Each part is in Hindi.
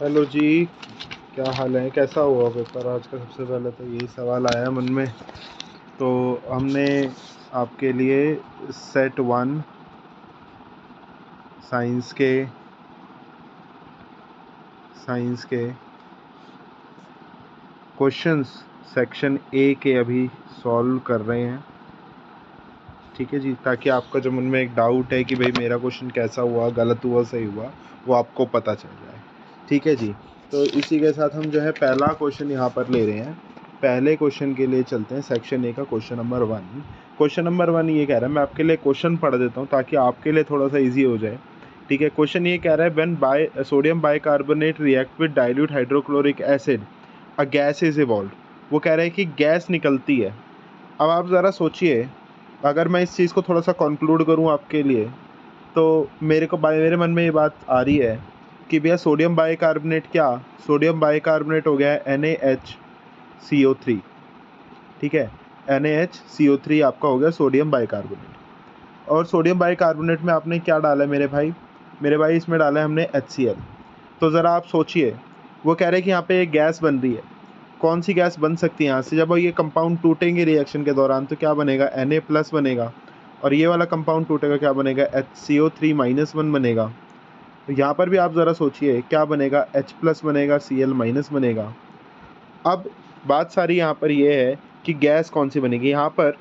हेलो जी। क्या हाल है, कैसा हुआ पेपर आज का? सबसे पहले तो यही सवाल आया मन में। तो हमने आपके लिए सेट 1 साइंस के क्वेश्चंस सेक्शन ए के अभी सॉल्व कर रहे हैं। ठीक है जी, ताकि आपका जो मन में एक डाउट है कि भाई मेरा क्वेश्चन कैसा हुआ, गलत हुआ, सही हुआ, वो आपको पता चल जाए। ठीक है जी। तो इसी के साथ हम जो है पहला क्वेश्चन यहाँ पर ले रहे हैं। पहले क्वेश्चन के लिए चलते हैं। सेक्शन ए का क्वेश्चन नंबर 1। क्वेश्चन नंबर 1 ये कह रहा है, मैं आपके लिए क्वेश्चन पढ़ देता हूँ ताकि आपके लिए थोड़ा सा ईजी हो जाए। ठीक है। क्वेश्चन ये कह रहा है, when sodium bicarbonate react with dilute hydrochloric acid a gas is evolve. वो कह रहा है कि गैस निकलती है। अब आप ज़रा सोचिए, अगर मैं इस चीज़ को थोड़ा सा कंक्लूड करूँ आपके लिए, तो मेरे मन में ये बात आ रही है कि भैया सोडियम बाइकार्बोनेट सोडियम बाइकार्बोनेट हो गया है NaHCO3। ठीक है, NaHCO3 आपका हो गया सोडियम बाइकार्बोनेट। और सोडियम बाइकार्बोनेट में आपने क्या डाला है मेरे भाई इसमें डाला है हमने HCl। तो ज़रा आप सोचिए, वो कह रहे हैं कि यहाँ पे एक गैस बन रही है। कौन सी गैस बन सकती है यहाँ से? जब ये कंपाउंड टूटेंगे रिएक्शन के दौरान तो क्या बनेगा? Na+ बनेगा। और ये वाला कंपाउंड टूटेगा, क्या बनेगा? HCO3- बनेगा। तो यहाँ पर भी आप ज़रा सोचिए क्या बनेगा? H+ बनेगा, Cl- बनेगा। अब बात सारी यहाँ पर ये है कि गैस कौन सी बनेगी। यहाँ पर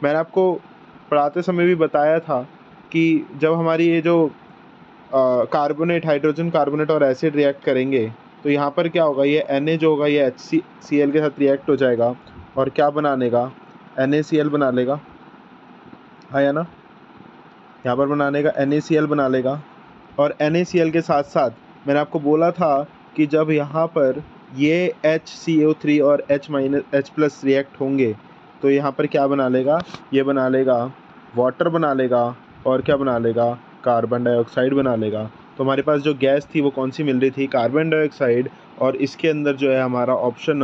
मैंने आपको पढ़ाते समय भी बताया था कि जब हमारी ये जो कार्बोनेट, हाइड्रोजन कार्बोनेट और एसिड रिएक्ट करेंगे तो यहाँ पर क्या होगा? ये Na जो होगा ये HCl के साथ रिएक्ट हो जाएगा और क्या बना लेगा? NaCl बना लेगा। हाँ या ना? यहाँ पर बनाने का NaCl बना लेगा। और NaCl के साथ साथ मैंने आपको बोला था कि जब यहाँ पर ये HCO3 और H+ रिएक्ट होंगे तो यहाँ पर क्या बना लेगा? ये बना लेगा वाटर बना लेगा। और क्या बना लेगा? कार्बन डाइऑक्साइड बना लेगा। तो हमारे पास जो गैस थी वो कौन सी मिल रही थी? Carbon dioxide. और इसके अंदर जो है हमारा ऑप्शन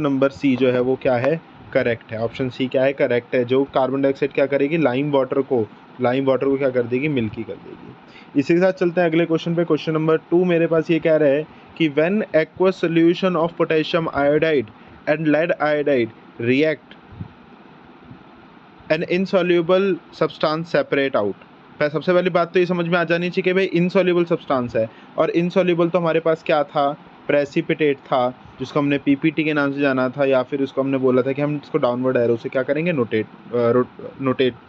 नंबर सी जो है वो क्या है? करेक्ट है। ऑप्शन सी क्या है? करेक्ट है। जो कार्बन डाइऑक्साइड क्या करेगी? लाइम वाटर को क्या कर देगी? मिल्की कर देगी। इसी के साथ चलते हैं अगले क्वेश्चन पे। क्वेश्चन नंबर 2 मेरे पास ये कह रहा है कि when aqueous solution of potassium iodide and lead iodide react an insoluble substance separate out. सबसे पहली बात तो ये समझ में आ जानी चाहिए कि भाई इनसॉल्यूबल सब्सटेंस है। और इनसॉल्यूबल तो हमारे पास क्या था? प्रेसिपिटेट था, जिसको हमने PPT के नाम से जाना था, या फिर उसको हमने बोला था कि हम इसको डाउनवर्ड एरो से क्या करेंगे?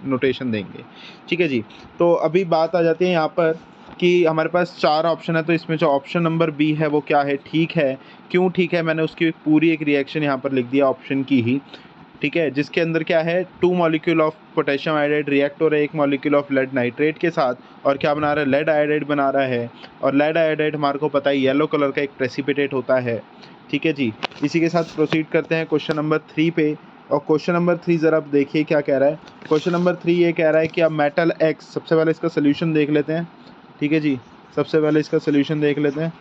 नोटेशन देंगे। ठीक है जी। तो अभी बात आ जाती है यहाँ पर कि हमारे पास 4 ऑप्शन है, तो इसमें जो ऑप्शन नंबर बी है वो क्या है? ठीक है। क्यों ठीक है? मैंने उसकी पूरी एक रिएक्शन यहाँ पर लिख दिया ऑप्शन की ही। ठीक है, जिसके अंदर क्या है? 2 molecule of potassium iodide react हो रहा है 1 मॉलिक्यूल ऑफ लेड नाइट्रेट के साथ, और क्या बना रहा है? लेड आयोडाइड बना रहा है। और लेड आयोडाइड हमारे को पता है येलो कलर का एक प्रेसिपिटेट होता है। ठीक है जी। इसी के साथ प्रोसीड करते हैं क्वेश्चन नंबर 3 पे। और क्वेश्चन नंबर 3 ज़रा आप देखिए क्या कह रहा है। क्वेश्चन नंबर 3 ये कह रहा है कि अब मेटल एक्स, सबसे पहले इसका सोल्यूशन देख लेते हैं। ठीक है जी, सबसे पहले इसका सोल्यूशन देख लेते हैं।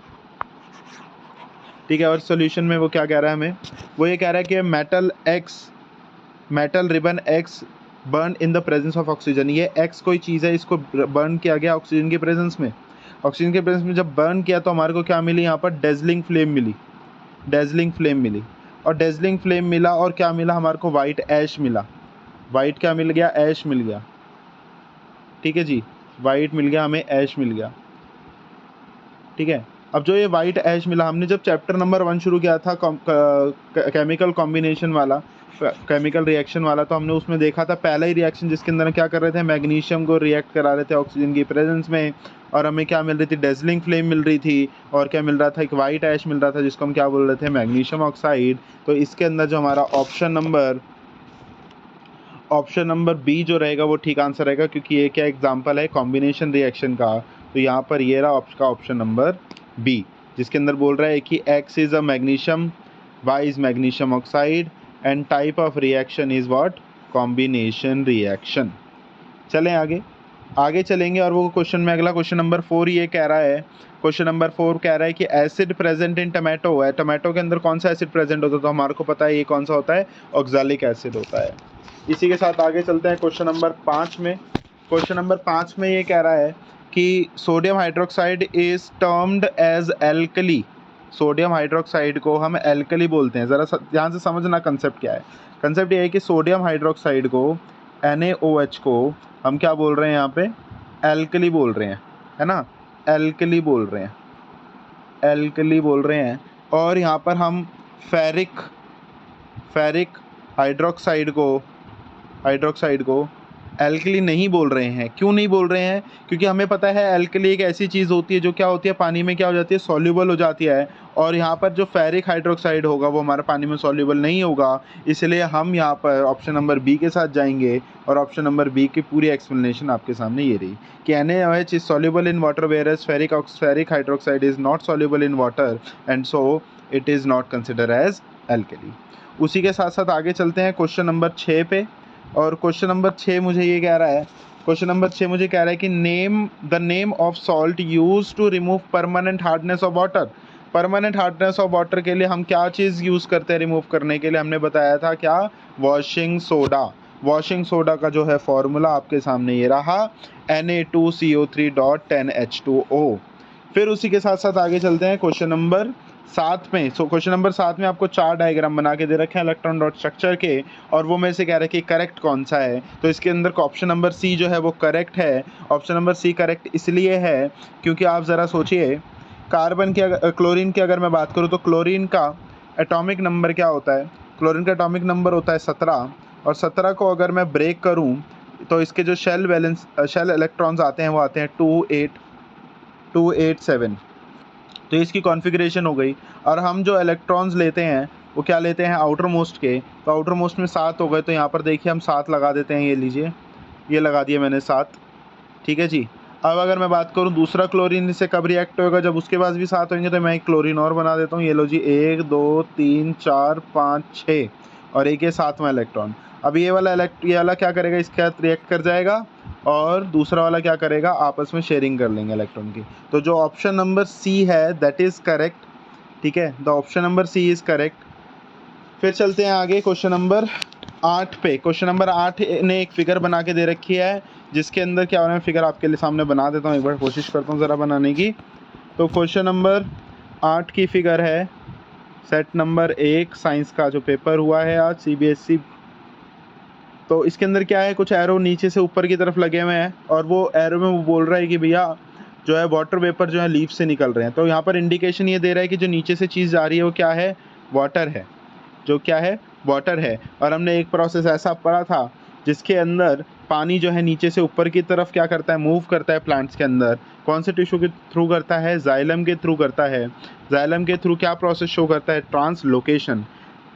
ठीक है, और सोल्यूशन में वो क्या कह रहा है हमें? वो ये कह रहा है कि metal ribbon x burn in the presence of oxygen. ये एक्स कोई चीज़ है, इसको बर्न किया गया ऑक्सीजन के प्रेजेंस में। ऑक्सीजन के प्रेजेंस में जब बर्न किया तो हमारे को क्या मिली? यहाँ पर डेजलिंग फ्लेम मिली। और डेजलिंग फ्लेम मिला, और क्या मिला हमारे को? वाइट ऐश मिला। वाइट क्या मिल गया? ऐश मिल गया। ठीक है जी, वाइट मिल गया हमें, ऐश मिल गया। ठीक है। अब जो ये वाइट ऐश मिला, हमने जब चैप्टर नंबर 1 शुरू किया था केमिकल कॉम्बिनेशन वाला, केमिकल रिएक्शन वाला, तो हमने उसमें देखा था पहला ही रिएक्शन जिसके अंदर क्या कर रहे थे? मैग्नीशियम को रिएक्ट करा रहे थे ऑक्सीजन की प्रेजेंस में, और हमें क्या मिल रही थी? डेजलिंग फ्लेम मिल रही थी। और क्या मिल रहा था? एक वाइट ऐश मिल रहा था, जिसको हम क्या बोल रहे थे? Magnesium oxide. तो इसके अंदर जो हमारा ऑप्शन नंबर बी जो रहेगा वो ठीक आंसर रहेगा, क्योंकि ये क्या एग्जांपल है? कॉम्बिनेशन रिएक्शन का। तो यहाँ पर ये रहा आपका ऑप्शन नंबर बी, जिसके अंदर बोल रहा है कि X is a magnesium, Y is magnesium oxide, and type of reaction is what? Combination reaction. चलें आगे चलेंगे। और वो क्वेश्चन में अगला क्वेश्चन नंबर 4 ये कह रहा है, क्वेश्चन नंबर 4 कह रहा है कि एसिड प्रेजेंट इन टमाटो है। टमाटो के अंदर कौन सा एसिड प्रेजेंट होता है? तो हमारे को पता है ये कौन सा होता है? ऑक्सैलिक एसिड होता है। इसी के साथ आगे चलते हैं क्वेश्चन नंबर 5 में। क्वेश्चन नंबर 5 में ये कह रहा है कि sodium hydroxide is termed as alkali. Sodium hydroxide को हम एल्कली बोलते हैं। ज़रा ध्यान से समझना कंसेप्ट क्या है। कंसेप्ट ये है कि सोडियम हाइड्रोक्साइड को NaOH को हम क्या बोल रहे हैं यहाँ पे, एल्कली बोल रहे हैं, है ना, एल्कली बोल रहे हैं, एल्कली बोल रहे हैं। और यहाँ पर हम फेरिक हाइड्रोक्साइड को एल्कली नहीं बोल रहे हैं। क्यों नहीं बोल रहे हैं? क्योंकि हमें पता है एल्कली एक ऐसी चीज़ होती है जो क्या होती है, पानी में क्या हो जाती है, सॉल्युबल हो जाती है। और यहाँ पर जो फेरिक हाइड्रोक्साइड होगा वो हमारे पानी में सॉल्युबल नहीं होगा। इसलिए हम यहाँ पर ऑप्शन नंबर बी के साथ जाएंगे और ऑप्शन नंबर बी की पूरी एक्सप्लेनेशन आपके सामने ये रही कि NaOH is soluble in water whereas ferric hydroxide is not soluble in water and so it is not consider as alkali. उसी के साथ साथ आगे चलते हैं क्वेश्चन नंबर 6 पे। और क्वेश्चन नंबर 6 मुझे ये कह रहा है, क्वेश्चन नंबर 6 मुझे कह रहा है कि the name of salt use to remove permanent hardness of water. Permanent hardness of water के लिए हम क्या चीज़ यूज़ करते हैं रिमूव करने के लिए? हमने बताया था क्या, वॉशिंग सोडा। वॉशिंग सोडा का जो है फॉर्मूला आपके सामने ये रहा, Na2CO3.10H2O। फिर उसी के साथ साथ आगे चलते हैं क्वेश्चन नंबर 7 में। क्वेश्चन नंबर 7 में आपको 4 डायग्राम बना के दे रखे हैं इलेक्ट्रॉन डॉट स्ट्रक्चर के, और वो में से कह रहे हैं कि करेक्ट कौन सा है। तो इसके अंदर ऑप्शन नंबर सी जो है वो करेक्ट है। ऑप्शन नंबर सी करेक्ट इसलिए है क्योंकि आप ज़रा सोचिए, कार्बन की क्लोरीन की अगर मैं बात करूँ तो क्लोरीन का एटॉमिक नंबर क्या होता है? क्लोरीन का एटॉमिक नंबर होता है 17, और 17 को अगर मैं ब्रेक करूँ तो इसके जो शेल इलेक्ट्रॉन्स आते हैं वो आते हैं 287। तो इसकी कॉन्फ़िगरेशन हो गई। और हम जो इलेक्ट्रॉन्स लेते हैं वो क्या लेते हैं, आउटर मोस्ट के। तो आउटर मोस्ट में 7 हो गए, तो यहाँ पर देखिए हम 7 लगा देते हैं। ये लीजिए, ये लगा दिए मैंने 7, ठीक है जी। अब अगर मैं बात करूँ दूसरा क्लोरीन से कब रिएक्ट होगा, जब उसके पास भी 7 होंगे, तो मैं एक क्लोरीन और बना देता हूँ। ये लो जी, 1 2 3 4 5 6 और एक ये 7वां इलेक्ट्रॉन। अब ये वाला क्या करेगा, इसके साथ रिएक्ट कर जाएगा, और दूसरा वाला क्या करेगा, आपस में शेयरिंग कर लेंगे इलेक्ट्रॉन की। तो जो ऑप्शन नंबर सी है दैट इज़ करेक्ट, ठीक है, the option number C is correct. फिर चलते हैं आगे क्वेश्चन नंबर 8 पे। क्वेश्चन नंबर 8 ने एक फिगर बना के दे रखी है, जिसके अंदर क्या हो रहा है, फिगर आपके लिए सामने बना देता हूँ, एक बार कोशिश करता हूँ ज़रा बनाने की। तो क्वेश्चन नंबर 8 की फिगर है सेट नंबर 1 साइंस का जो पेपर हुआ है आज CBSE। तो इसके अंदर क्या है, कुछ एरो नीचे से ऊपर की तरफ लगे हुए हैं, और वो एरो में वो बोल रहा है कि भैया जो है वाटर वेपर जो है लीफ से निकल रहे हैं। तो यहाँ पर इंडिकेशन ये दे रहा है कि जो नीचे से चीज़ जा रही है वो क्या है, वाटर है, जो क्या है, वाटर है। और हमने एक प्रोसेस ऐसा पढ़ा था जिसके अंदर पानी जो है नीचे से ऊपर की तरफ क्या करता है, मूव करता है प्लांट्स के अंदर। कौन से टिश्यू के थ्रू करता है, जाइलम के थ्रू करता है। जाइलम के थ्रू क्या प्रोसेस शो करता है, ट्रांसलोकेशन।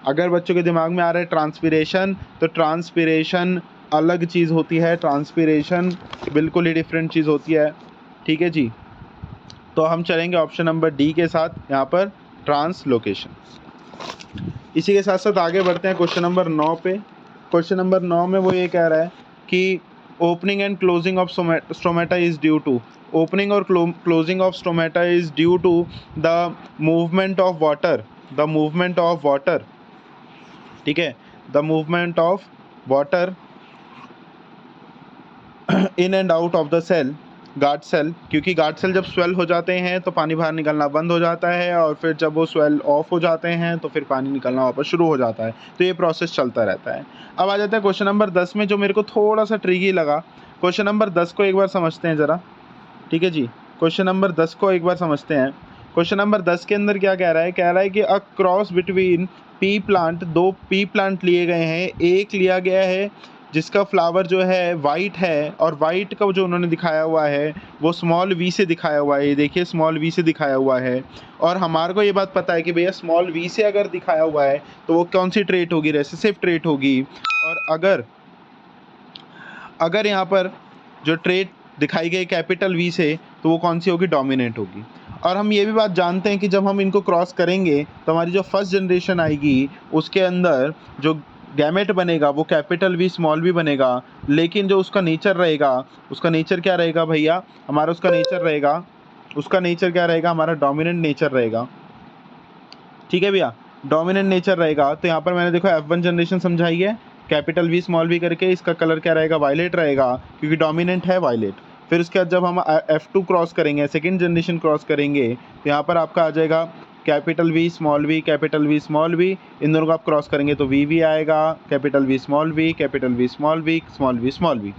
अगर बच्चों के दिमाग में आ रहा है ट्रांसपिरेशन, तो ट्रांसपिरेशन अलग चीज़ होती है, ट्रांसपिरेशन बिल्कुल ही डिफरेंट चीज़ होती है, ठीक है जी। तो हम चलेंगे ऑप्शन नंबर डी के साथ, यहाँ पर ट्रांसलोकेशन। इसी के साथ साथ आगे बढ़ते हैं क्वेश्चन नंबर 9 पे। क्वेश्चन नंबर 9 में वो ये कह रहा है कि opening and closing of stomata is due to, opening और closing of stomata is due to the movement of water, the movement of water, ठीक है, the movement of water in and out of the cell, guard cell. क्योंकि गार्ड सेल जब स्वेल हो जाते हैं तो पानी बाहर निकलना बंद हो जाता है, और फिर जब वो स्वेल ऑफ हो जाते हैं तो फिर पानी निकलना वापस शुरू हो जाता है। तो ये प्रोसेस चलता रहता है। अब आ जाता है क्वेश्चन नंबर 10 में, जो मेरे को थोड़ा सा ट्रिकी लगा। क्वेश्चन नंबर 10 को एक बार समझते हैं ज़रा, ठीक है जी। क्वेश्चन नंबर 10 को एक बार समझते हैं। क्वेश्चन नंबर 10 के अंदर क्या कह रहा है, कह रहा है कि a cross between P plant, 2 P plant लिए गए हैं। एक लिया गया है जिसका फ्लावर जो है वाइट है, और वाइट का जो उन्होंने दिखाया हुआ है वो स्मॉल वी से दिखाया हुआ है। ये देखिए स्मॉल वी से दिखाया हुआ है, और हमारे को ये बात पता है कि भैया स्मॉल वी से अगर दिखाया हुआ है तो वो कौन सी ट्रेट होगी, रेसेसिव ट्रेट होगी। और अगर यहाँ पर जो ट्रेट दिखाई गई कैपिटल वी से, तो वो कौन सी होगी, डोमिनेंट होगी। और हम ये भी बात जानते हैं कि जब हम इनको क्रॉस करेंगे तो हमारी जो फर्स्ट जनरेशन आएगी उसके अंदर जो गैमेट बनेगा वो कैपिटल वी स्मॉल वी बनेगा, लेकिन जो उसका नेचर रहेगा, उसका नेचर क्या रहेगा भैया हमारा, उसका नेचर क्या रहेगा, हमारा डोमिनेंट नेचर रहेगा, ठीक है भैया, डोमिनेंट नेचर रहेगा। तो यहाँ पर मैंने देखो F1 जनरेशन समझाई है, कैपिटल वी स्मॉल वी करके। इसका कलर क्या रहेगा, वायलेट रहेगा, क्योंकि डोमिनेंट है वायलेट। फिर उसके बाद जब हम F2 क्रॉस करेंगे, सेकेंड जनरेशन क्रॉस करेंगे, तो यहाँ पर आपका आ जाएगा capital V small v, capital V small v, इन दोनों को आप क्रॉस करेंगे तो VV आएगा, capital V small v, capital V small v, small v small v।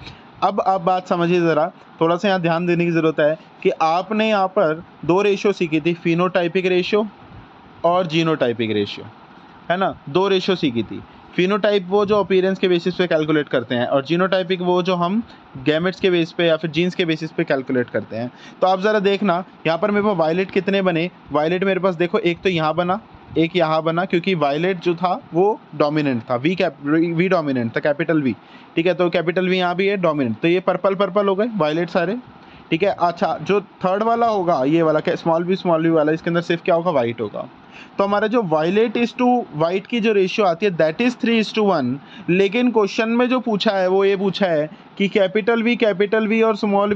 अब आप बात समझिए ज़रा, थोड़ा सा यहाँ ध्यान देने की ज़रूरत है कि आपने यहाँ पर दो रेशियो सीखी थी, फिनोटाइपिक रेशियो और जीनोटाइपिक रेशियो, है ना, दो रेशियो सीखी थी। फिनोटाइप वो जो अपीयरेंस के बेसिस पे कैलकुलेट करते हैं, और जीनोटाइपिक वो जो हम गैमेट्स के बेसिस पे या फिर जीन्स के बेसिस पे कैलकुलेट करते हैं। तो आप ज़रा देखना यहाँ पर मेरे पास वायलेट कितने बने, वायलेट मेरे पास देखो एक तो यहाँ बना, एक यहाँ बना, क्योंकि वायलेट जो था वो डोमिनेंट था, वी डोमिनेंट था, कैपिटल वी, ठीक है, तो कैपिटल वी यहाँ भी है डोमिनेंट, तो ये पर्पल हो गए वायलेट सारे, ठीक है। अच्छा, जो थर्ड वाला होगा ये वाला स्मॉल वी वाला, इसके अंदर सिर्फ क्या होगा, वाइट होगा। तो हमारा जो वायलेट इज टू वाइट की जो रेशियो आती है दैट इज 3:1, लेकिन क्वेश्चन में जो पूछा है वो ये पूछा है कि कैपिटल वी और स्मॉल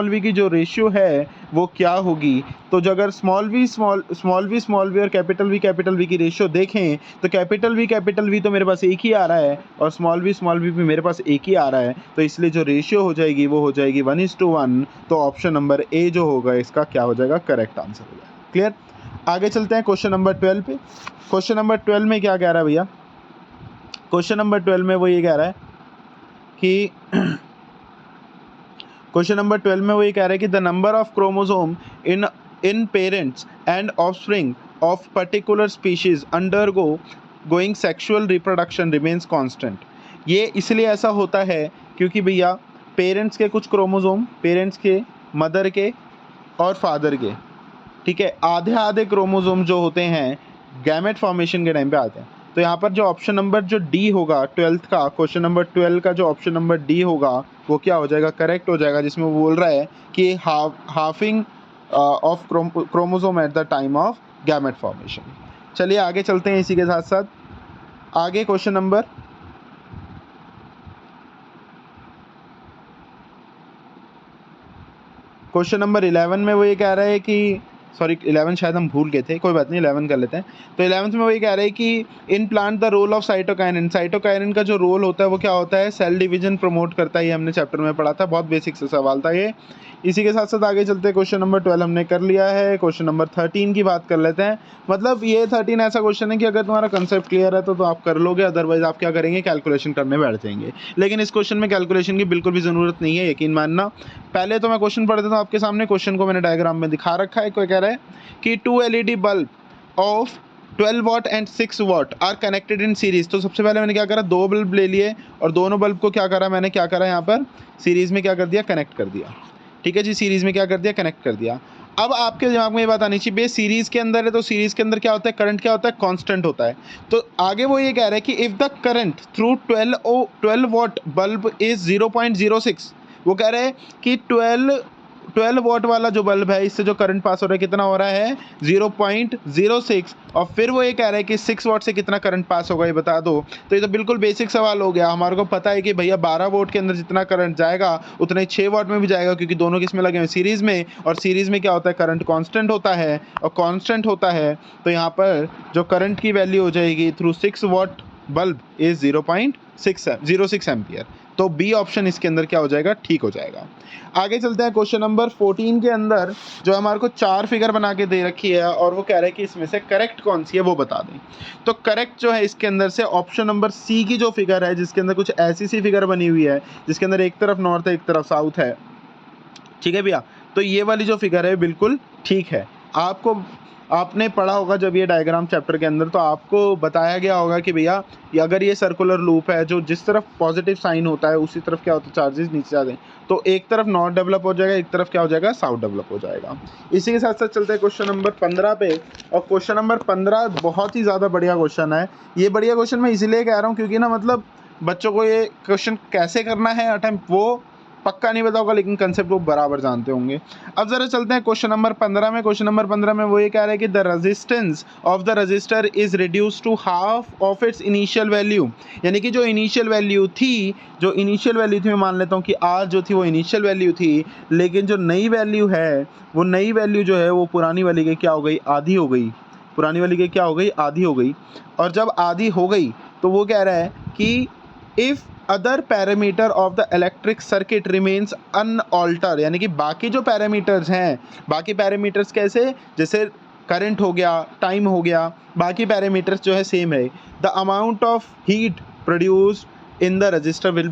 वी की जो रेशियो है वो क्या होगी। तो जो अगर स्मॉल वी और कैपिटल वी की रेशियो देखें तो कैपिटल वी तो मेरे पास एक ही आ रहा है और स्मॉल वी भी मेरे पास एक ही आ रहा है, तो इसलिए जो रेशियो हो जाएगी वो हो जाएगी 1:1। तो ऑप्शन नंबर ए जो होगा इसका क्या हो जाएगा, करेक्ट आंसर हो जाएगा। क्लियर। आगे चलते हैं क्वेश्चन नंबर 12 पे। क्वेश्चन नंबर 12 में क्या कह रहा है भैया, क्वेश्चन नंबर 12 में वो ये कह रहा है कि क्वेश्चन नंबर 12 में वो ये कह रहा है कि the number of chromosome in parents and offspring of particular species undergo going sexual reproduction remains constant. ये इसलिए ऐसा होता है क्योंकि भैया पेरेंट्स के कुछ क्रोमोसोम, पेरेंट्स के, मदर के और फादर के, ठीक है, आधे क्रोमोसोम जो होते हैं गैमेट फॉर्मेशन के टाइम पे आते हैं। तो यहाँ पर जो ऑप्शन नंबर जो डी होगा 12th का, क्वेश्चन नंबर 12 का जो ऑप्शन नंबर डी होगा वो क्या हो जाएगा, करेक्ट हो जाएगा, जिसमें वो बोल रहा है कि halving of chromosome at the time of gamete formation. चलिए आगे चलते हैं इसी के साथ साथ आगे क्वेश्चन नंबर क्वेश्चन नंबर 11 में वो ये कह रहा है कि सॉरी 11 शायद हम भूल गए थे, कोई बात नहीं 11 कर लेते हैं। तो 11th में वही कह रहे हैं कि in plant the role of cytokinin, cytokinin का जो रोल होता है वो क्या होता है, सेल डिवीजन प्रमोट करता है, ये हमने चैप्टर में पढ़ा था, बहुत बेसिक से सवाल था ये। इसी के साथ साथ आगे चलते हैं, क्वेश्चन नंबर 12 हमने कर लिया है, क्वेश्चन नंबर 13 की बात कर लेते हैं। मतलब ये 13 ऐसा क्वेश्चन है कि अगर तुम्हारा कंसेप्ट क्लियर है तो आप कर लोगे, अदरवाइज आप क्या करेंगे, कैलकुलेशन करने बैठ जाएंगे। लेकिन इस क्वेश्चन में कैलकुलेशन की बिल्कुल भी ज़रूरत नहीं है, यकीन मानना। पहले तो मैं क्वेश्चन पढ़ देता हूँ आपके सामने, क्वेश्चन को मैंने डायग्राम में दिखा रखा है। कोई कह रहा है कि 2 LED bulb of 12 watt and 6 watt are connected in series. तो सबसे पहले मैंने क्या करा, 2 बल्ब ले लिए और दोनों बल्ब को क्या करा, मैंने क्या करा यहाँ पर सीरीज में क्या कर दिया, कनेक्ट कर दिया। ठीक है जी, सीरीज में क्या कर दिया, कनेक्ट कर दिया। अब आपके दिमाग में ये बात आनी चाहिए, बेस सीरीज के अंदर है तो सीरीज के अंदर क्या होता है, करंट क्या होता है, कांस्टेंट होता है। तो आगे वो ये कह रहा है कि if the current through 12 watt bulb is 0.06, वो कह रहे हैं कि 12 वाट वाला जो बल्ब है इससे जो करंट पास हो रहा है कितना हो रहा है, 0.06। और फिर वो ये कह रहा है कि 6 वाट से कितना करंट पास होगा ये बता दो। तो ये तो बिल्कुल बेसिक सवाल हो गया। हमारे को पता है कि भैया 12 वोल्ट के अंदर जितना करंट जाएगा उतना ही 6 वाट में भी जाएगा, क्योंकि दोनों किस में लगे हुए, सीरीज में। और सीरीज में क्या होता है, करंट कांस्टेंट होता है, और कांस्टेंट होता है तो यहाँ पर जो करंट की वैल्यू हो जाएगी through 6 watt bulb is 0.06 ampere. तो बी ऑप्शन इसके अंदर क्या हो जाएगा, ठीक हो जाएगा। आगे चलते हैं क्वेश्चन नंबर 14 के अंदर, जो हमारे को 4 फिगर बना के दे रखी है और वो कह रहा है कि इसमें से करेक्ट कौन सी है वो बता दें। तो करेक्ट जो है इसके अंदर से ऑप्शन नंबर सी की जो फिगर है, जिसके अंदर कुछ ऐसी सी फिगर बनी हुई है जिसके अंदर एक तरफ नॉर्थ है एक तरफ साउथ है, ठीक है भैया। तो ये वाली जो फिगर है बिल्कुल ठीक है। आपने पढ़ा होगा जब ये डायग्राम चैप्टर के अंदर, तो आपको बताया गया होगा कि भैया अगर ये सर्कुलर लूप है, जो जिस तरफ पॉजिटिव साइन होता है उसी तरफ क्या होता है, चार्जेस नीचे जाते हैं। तो एक तरफ नॉर्थ डेवलप हो जाएगा, एक तरफ क्या हो जाएगा, साउथ डेवलप हो जाएगा। इसी के साथ साथ चलते हैं क्वेश्चन नंबर 15 पे। और क्वेश्चन नंबर 15 बहुत ही ज़्यादा बढ़िया क्वेश्चन है। ये बढ़िया क्वेश्चन मैं इसीलिए कह रहा हूँ क्योंकि ना मतलब बच्चों को ये क्वेश्चन कैसे करना है अटेम्प्ट वो पक्का नहीं पता होगा, लेकिन कंसेप्ट वो बराबर जानते होंगे। अब जरा चलते हैं क्वेश्चन नंबर 15 में। क्वेश्चन नंबर 15 में वो ये कह रहा है कि the resistance of the resistor is reduce to half of its initial value. यानी कि जो इनिशियल वैल्यू थी मैं मान लेता हूँ कि आर जो थी वो इनिशियल वैल्यू थी, लेकिन जो नई वैल्यू है वो नई वैल्यू जो है वो पुरानी वाली के क्या हो गई, आधी हो गई। पुरानी वाली के क्या हो गई, आधी हो गई। और जब आधी हो गई तो वो कह रहा है कि if other parameter of the electric circuit remains unalter, यानी कि बाकी जो पैरामीटर्स हैं, बाकी पैरामीटर्स कैसे, जैसे करंट हो गया, टाइम हो गया, बाकी पैरामीटर्स जो है सेम है। The amount of heat produced in the register will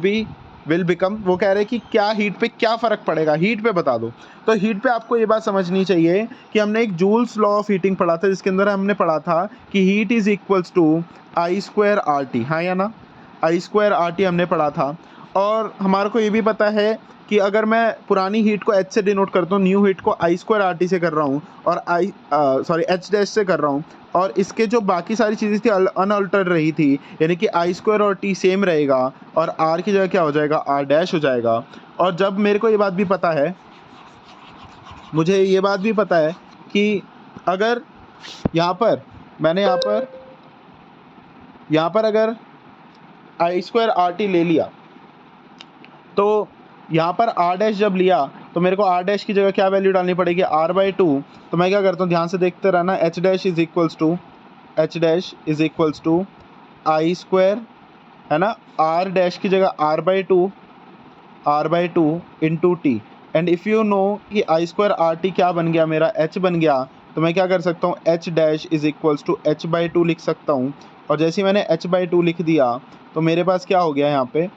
become, वो कह रहे हैं कि क्या हीट पे क्या फ़र्क पड़ेगा, हीट पे बता दो। तो हीट पे आपको ये बात समझनी चाहिए कि हमने एक जूल्स लॉ ऑफ हीटिंग पढ़ा था, जिसके अंदर हमने पढ़ा था कि heat is equals to I² RT, हाँ या ना, I² RT हमने पढ़ा था। और हमारे को ये भी पता है कि अगर मैं पुरानी हीट को H से डिनोट करता हूँ, न्यू हीट को I² RT से कर रहा हूँ और H' से कर रहा हूँ, और इसके जो बाकी सारी चीज़ें थी अनअल्टर्ड रही थी, यानी कि I² और T सेम रहेगा और R की जगह क्या हो जाएगा, R' हो जाएगा। और जब मेरे को ये बात भी पता है, मुझे ये बात भी पता है कि अगर यहाँ पर मैंने यहाँ पर अगर I² RT ले लिया, तो यहाँ पर R' जब लिया तो मेरे को R' की जगह क्या वैल्यू डालनी पड़ेगी, R/2। तो मैं क्या करता हूँ, ध्यान से देखते रहना, H' is equals to I², है ना, R' की जगह R/2 into T। And if you know कि I² RT क्या बन गया, मेरा H बन गया, तो मैं क्या कर सकता हूँ, H' is equals to H/2 लिख सकता हूँ। और जैसे ही मैंने H/2 लिख दिया तो मेरे पास क्या हो गया, यहाँ पे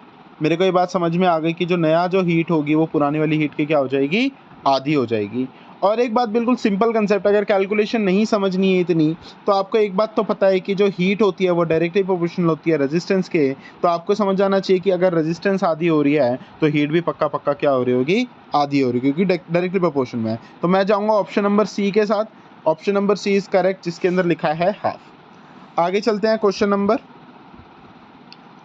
मेरे को ये बात समझ में आ गई कि जो नया जो हीट होगी वो पुरानी वाली हीट की क्या हो जाएगी, आधी हो जाएगी। और एक बात बिल्कुल सिंपल कंसेप्ट, अगर कैलकुलेशन नहीं समझनी है इतनी, तो आपको एक बात तो पता है कि जो हीट होती है वो डायरेक्टली प्रोपोर्शनल होती है रेजिस्टेंस के। तो आपको समझ जाना चाहिए कि अगर रेजिस्टेंस आधी हो रही है तो हीट भी पक्का पक्का क्या हो रही होगी, आधी हो रही, क्योंकि डायरेक्टली प्रोपोर्शन में है। तो मैं जाऊँगा ऑप्शन नंबर सी के साथ, option number C is correct, जिसके अंदर लिखा है हाफ। आगे चलते हैं क्वेश्चन नंबर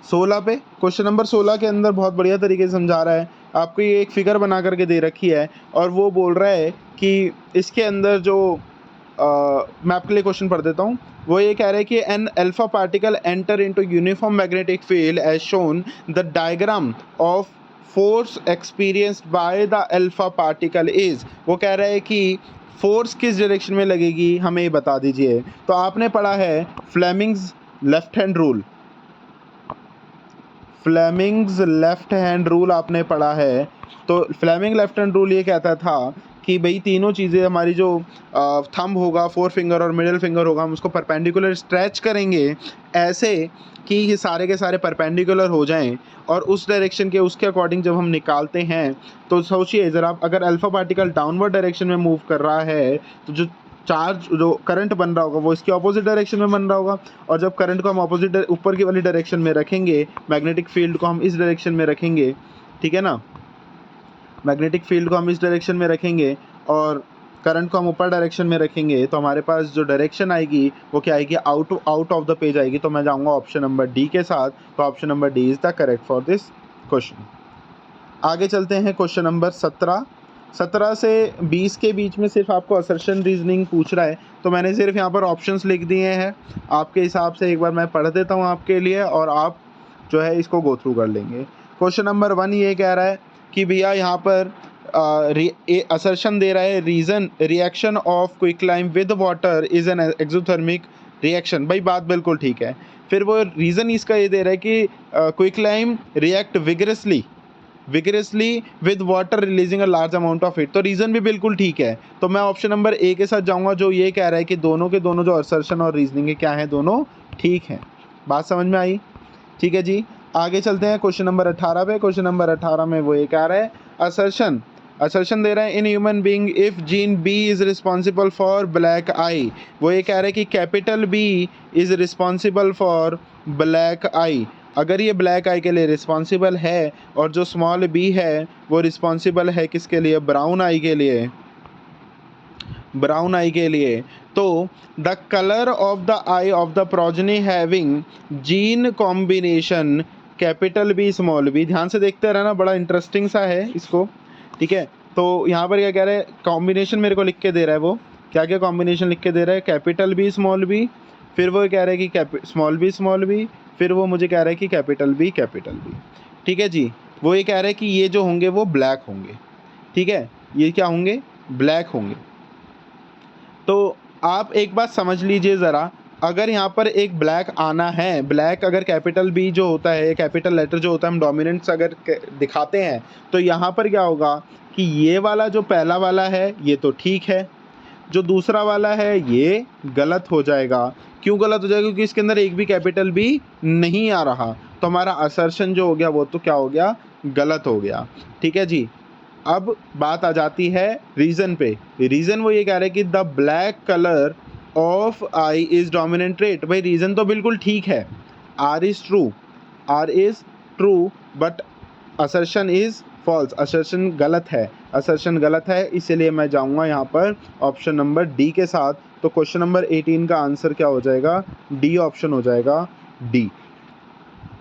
16 पे। क्वेश्चन नंबर 16 के अंदर बहुत बढ़िया तरीके से समझा रहा है आपको, ये एक फिगर बना करके दे रखी है और वो बोल रहा है कि इसके अंदर जो मैं आपके लिए क्वेश्चन पढ़ देता हूँ। वो ये कह रहा है कि an alpha particle enter into uniform magnetic field as shown, the diagram of force experienced by the alpha particle is, वो कह रहा है कि फोर्स किस डायरेक्शन में लगेगी, हमें ये बता दीजिए। तो आपने पढ़ा है Fleming's left hand rule, Fleming's left hand rule आपने पढ़ा है। तो फ्लेमिंग लेफ्ट हैंड रूल ये कहता था कि भाई तीनों चीज़ें हमारी जो थंब होगा, फोर फिंगर और मिडिल फिंगर होगा, हम उसको परपेंडिकुलर स्ट्रेच करेंगे ऐसे कि ये सारे के सारे परपेंडिकुलर हो जाएं, और उस डायरेक्शन के उसके अकॉर्डिंग जब हम निकालते हैं तो सोचिए ज़रा, अगर अल्फ़ा पार्टिकल डाउनवर्ड डायरेक्शन में मूव कर रहा है तो जो चार्ज, जो करंट बन रहा होगा वो इसके ऑपोजिट डायरेक्शन में बन रहा होगा, और जब करंट को हम ऑपोजिट ऊपर की वाली डायरेक्शन में रखेंगे, मैग्नेटिक फील्ड को हम इस डायरेक्शन में रखेंगे, ठीक है ना, मैग्नेटिक फील्ड को हम इस डायरेक्शन में रखेंगे और करंट को हम ऊपर डायरेक्शन में रखेंगे, तो हमारे पास जो डायरेक्शन आएगी वो क्या आएगी, आउट ऑफ द पेज आएगी। तो मैं जाऊँगा ऑप्शन नंबर डी के साथ, तो option number D is the correct for this question. आगे चलते हैं क्वेश्चन नंबर 17 से 20 के बीच में सिर्फ आपको असर्शन रीजनिंग पूछ रहा है, तो मैंने सिर्फ यहाँ पर ऑप्शंस लिख दिए हैं आपके हिसाब से। एक बार मैं पढ़ देता हूँ आपके लिए और आप जो है इसको गो थ्रू कर लेंगे। क्वेश्चन नंबर 1 ये कह रहा है कि भैया यहाँ पर असर्शन दे रहा है, reason reaction of quicklime with water is an exothermic reaction. भाई बात बिल्कुल ठीक है। फिर वो रीज़न इसका ये दे रहा है कि quicklime react vigorously with water releasing a large amount of heat. तो रीज़न भी बिल्कुल ठीक है। तो मैं ऑप्शन नंबर ए के साथ जाऊंगा, जो ये कह रहा है कि दोनों के दोनों जो असर्शन और रीजनिंग है क्या है, दोनों ठीक हैं। बात समझ में आई? ठीक है जी। आगे चलते हैं क्वेश्चन नंबर 18 पे। क्वेश्चन नंबर 18 में वो ये कह रहा है, असर्शन दे रहा है in human being if gene B is responsible for black eye. वो ये कह रहा है कि capital B is responsible for black eye. अगर ये ब्लैक आई के लिए रिस्पॉन्सिबल है और जो स्मॉल बी है वो रिस्पॉन्सिबल है किसके लिए, ब्राउन आई के लिए, तो the colour of the eye of the progeny having gene combination capital B small B. ध्यान से देखते रहना, बड़ा इंटरेस्टिंग सा है इसको, ठीक है। तो यहाँ पर क्या कह रहा है, कॉम्बिनेशन मेरे को लिख के दे रहा है, वो क्या क्या कॉम्बिनेशन लिख के दे रहा है, कैपिटल बी स्मॉल बी, फिर वो कह रहा है कि स्मॉल बी, फिर वो मुझे कह रहा है कि कैपिटल बी। ठीक है जी। वो ये कह रहा है कि ये जो होंगे वो ब्लैक होंगे, ठीक है, ये क्या होंगे, ब्लैक होंगे। तो आप एक बात समझ लीजिए ज़रा, अगर यहाँ पर एक ब्लैक आना है, ब्लैक अगर कैपिटल बी जो होता है, कैपिटल लेटर जो होता है, हम डोमिनेंट्स अगर दिखाते हैं तो यहाँ पर क्या होगा कि ये वाला जो पहला वाला है ये तो ठीक है, जो दूसरा वाला है ये गलत हो जाएगा। क्यों गलत हो जाएगा? क्योंकि इसके अंदर एक भी कैपिटल बी नहीं आ रहा, तो हमारा असर्शन जो हो गया वो तो क्या हो गया, गलत हो गया। ठीक है जी। अब बात आ जाती है रीज़न पे। रीज़न वो ये कह रहे हैं कि the black colour of eye is dominant trait. भाई रीज़न तो बिल्कुल ठीक है, R is true, R is true, but assertion is false, assertion गलत है, असर्शन गलत है, इसीलिए मैं जाऊंगा यहाँ पर ऑप्शन नंबर डी के साथ। तो क्वेश्चन नंबर 18 का आंसर क्या हो जाएगा, डी ऑप्शन हो जाएगा, डी।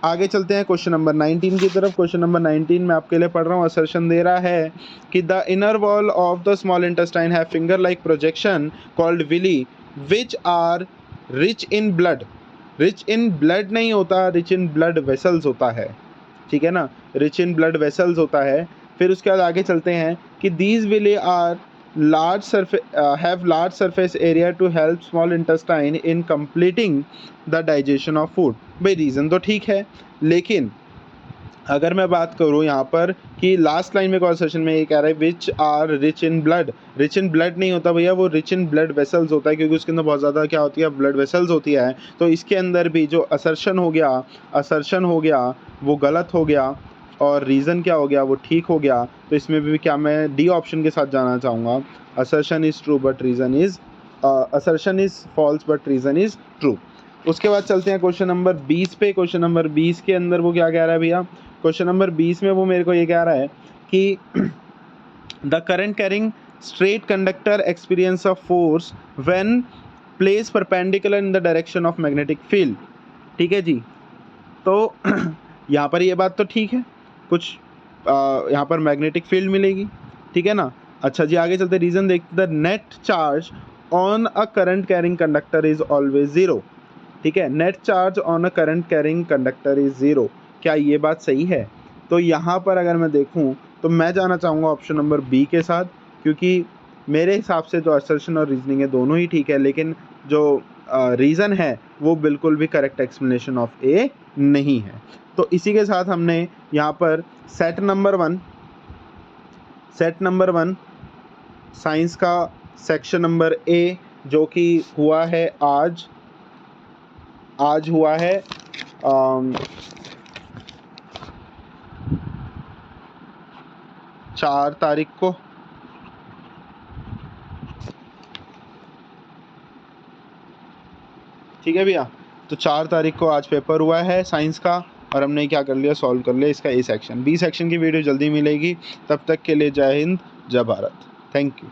आगे चलते हैं क्वेश्चन नंबर 19 की तरफ। क्वेश्चन नंबर 19 में आपके लिए पढ़ रहा हूँ। असर्शन दे रहा है कि the inner wall of the small intestine have finger like projection called villi which are rich in blood. Rich in blood नहीं होता, रिच इन ब्लड वेसल्स होता है, ठीक है ना, रिच इन ब्लड वेसल्स होता है। फिर उसके बाद आगे चलते हैं कि these villi are large surface have large surface area to help small intestine in completing the digestion of food। भाई रीज़न तो ठीक है, लेकिन अगर मैं बात करूँ यहाँ पर कि लास्ट लाइन में कॉन्वर्सेशन में ये कह रहा है which are rich in blood. Rich in blood नहीं होता भैया, वो रिच इन ब्लड वेसल्स होता है, क्योंकि उसके अंदर बहुत ज़्यादा क्या होती है, ब्लड वेसल्स होती है। तो इसके अंदर भी जो असर्शन हो गया वो गलत हो गया, और रीज़न क्या हो गया, वो ठीक हो गया। तो इसमें भी क्या मैं डी ऑप्शन के साथ जाना चाहूँगा, assertion is true but reason is assertion is false but reason is true. उसके बाद चलते हैं क्वेश्चन नंबर 20 पे। क्वेश्चन नंबर 20 के अंदर वो क्या कह रहा है भैया, क्वेश्चन नंबर 20 में वो मेरे को ये कह रहा है कि the current carrying straight conductor experience of force when place perpendicular in the direction of magnetic field. ठीक है जी। तो यहाँ पर ये बात तो ठीक है, कुछ यहाँ पर मैग्नेटिक फील्ड मिलेगी, ठीक है ना। अच्छा जी, आगे चलते रीज़न देखते। The net charge on a current carrying conductor is always zero. ठीक है, net charge on a current carrying conductor is zero. क्या ये बात सही है? तो यहाँ पर अगर मैं देखूँ तो मैं जाना चाहूँगा ऑप्शन नंबर बी के साथ, क्योंकि मेरे हिसाब से जो असर्शन और रीजनिंग है दोनों ही ठीक है, लेकिन जो रीज़न है वो बिल्कुल भी करेक्ट एक्सप्लेनेशन ऑफ ए नहीं है। तो इसी के साथ हमने यहाँ पर सेट नंबर वन साइंस का सेक्शन नंबर ए जो कि हुआ है आज हुआ है 4 तारीख को। ठीक है भैया, तो 4 तारीख को आज पेपर हुआ है साइंस का, और हमने क्या कर लिया, सॉल्व कर लिया इसका ए सेक्शन। बी सेक्शन की वीडियो जल्दी मिलेगी, तब तक के लिए जय हिंद, जय भारत, थैंक यू।